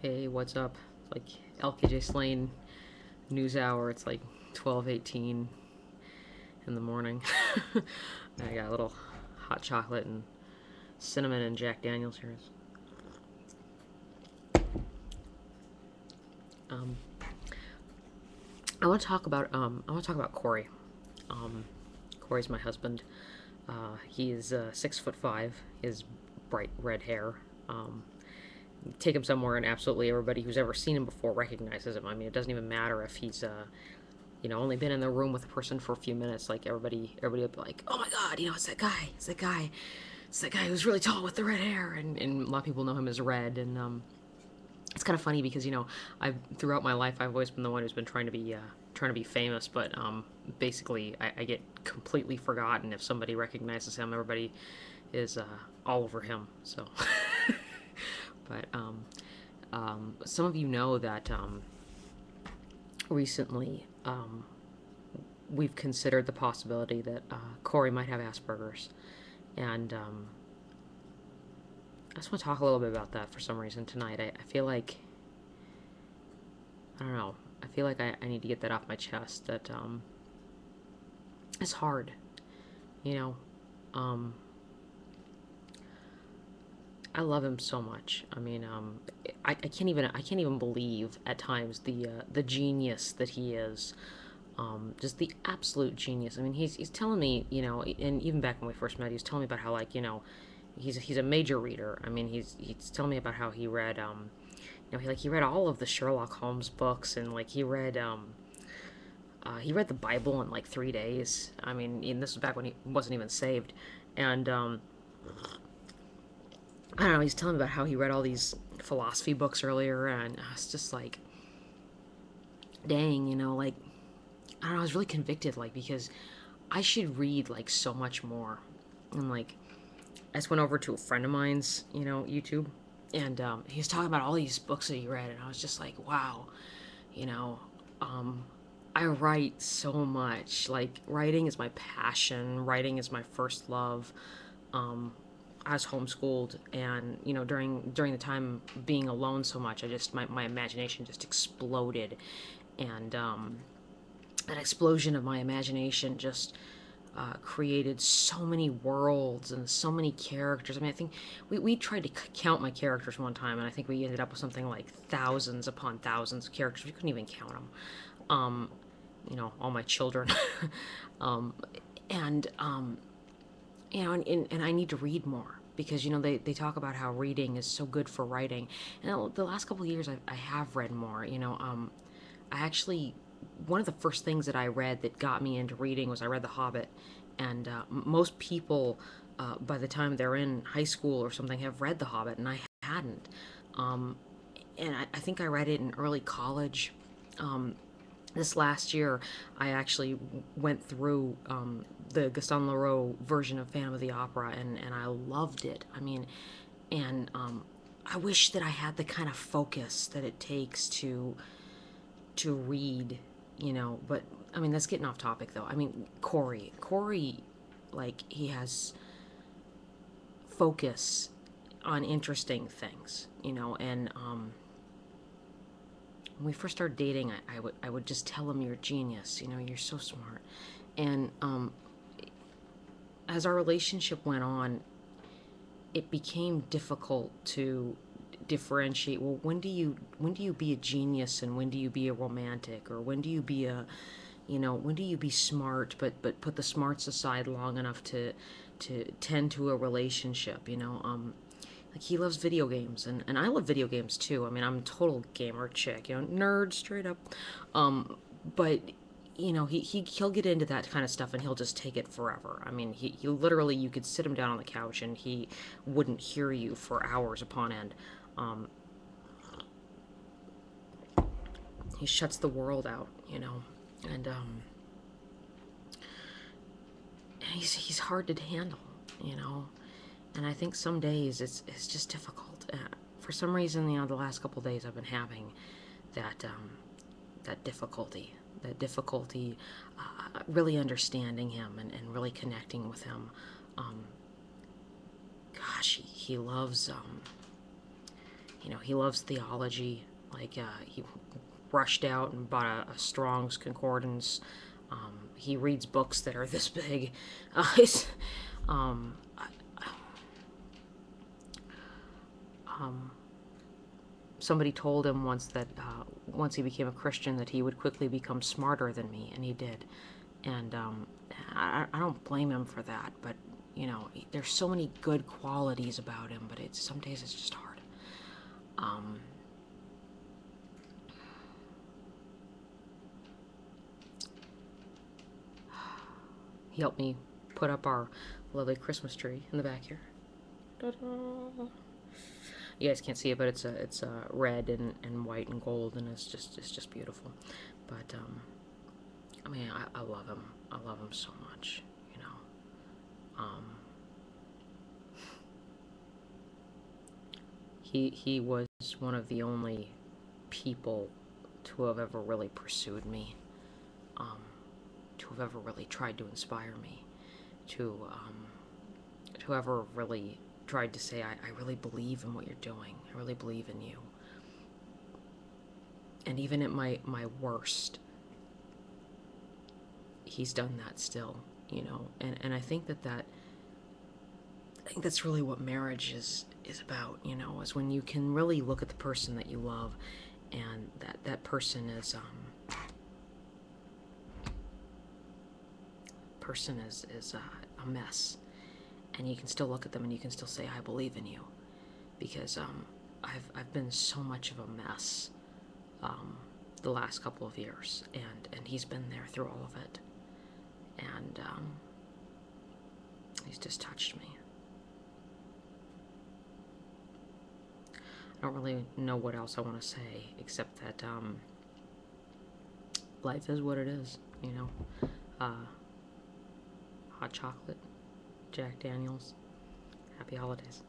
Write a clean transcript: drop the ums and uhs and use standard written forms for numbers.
Hey, what's up? Like LKJslain news hour. It's like 12:18 in the morning. I got a little hot chocolate and cinnamon and Jack Daniels here. Um, I want to talk about Corey. Um, Corey's my husband. He is 6'5". He has bright red hair. Um, Take him somewhere, and absolutely everybody who's ever seen him before recognizes him. I mean, it doesn't even matter if he's only been in the room with a person for a few minutes. Like everybody will be like, "Oh my God, it's that guy! It's that guy! It's that guy who's really tall with the red hair." And a lot of people know him as Red. And it's kind of funny because I've throughout my life I've always been the one who's been trying to be famous, but basically I get completely forgotten if somebody recognizes him. Everybody is all over him. So, but some of you know that recently we've considered the possibility that Corey might have Asperger's, and I just want to talk a little bit about that for some reason tonight. I feel like I don't know. I feel like I need to get that off my chest. That it's hard, you know. Um, I love him so much. I mean, I can't even believe at times the genius that he is. Just the absolute genius. I mean, he's telling me, and even back when we first met, he was telling me about how, like, he's a major reader. I mean, he's telling me about how he read he read all of the Sherlock Holmes books, and like he read the Bible in like 3 days. I mean, and this was back when he wasn't even saved, and I don't know. He's telling me about how he read all these philosophy books earlier, and I was just like, dang, like I don't know. I was really convicted, like, because I should read like so much more, and like I just went over to a friend of mine's, YouTube, and he was talking about all these books that he read, and I was just like, wow, you know, um, I write so much. Like, writing is my passion. Writing is my first love. Um, I was homeschooled, and during the time being alone so much, my imagination just exploded, and that explosion of my imagination just created so many worlds and so many characters. I mean, I think we tried to count my characters one time, and I think we ended up with something like thousands upon thousands of characters. We couldn't even count them. Um, all my children. um, and and I need to read more because they talk about how reading is so good for writing. And the last couple of years, I have read more. I actually one of the first things that I read that got me into reading was I read The Hobbit, and most people by the time they're in high school or something have read The Hobbit, and I hadn't. Um, and I think I read it in early college. This last year, I actually went through the Gaston Leroux version of Phantom of the Opera, and I loved it. I mean, and I wish that I had the kind of focus that it takes to read, But I mean, that's getting off topic, though. I mean, Corey, like he has focus on interesting things, and when we first started dating, I would just tell him, "You're a genius. You're so smart." And as our relationship went on, it became difficult to differentiate. Well, when do you be a genius, and when do you be a romantic, or when do you be when do you be smart, but put the smarts aside long enough to tend to a relationship? Like, he loves video games, and I love video games too. I mean, I'm a total gamer chick, nerd straight up. But he'll get into that kind of stuff, and he'll just take it forever. I mean, he literally, you could sit him down on the couch and he wouldn't hear you for hours upon end. Um, he shuts the world out, and he's hard to handle, you know. And I think some days it's just difficult. For some reason, the last couple of days I've been having that that difficulty, really understanding him, and really connecting with him. Um, Gosh, he loves He loves theology. He rushed out and bought a Strong's Concordance. He reads books that are this big. He's, um, um, Somebody told him once that once he became a Christian that he would quickly become smarter than me, and he did. And I don't blame him for that, but there's so many good qualities about him, but some days it's just hard. He helped me put up our lovely Christmas tree in the back here. Ta-da! You guys can't see it, but it's red and white and gold, and it's just beautiful. But I mean, I love him. I love him so much. He was one of the only people to have ever really pursued me, to have ever really tried to inspire me, to ever really tried to say, I really believe in what you're doing. I really believe in you. And even at my worst, he's done that still, and I think that's really what marriage is about, is when you can really look at the person that you love, and that person is a mess, and you can still look at them and you can still say, I believe in you, because I've been so much of a mess the last couple of years, and he's been there through all of it, and he's just touched me. I don't really know what else I want to say, except that life is what it is, hot chocolate, Jack Daniels, happy holidays.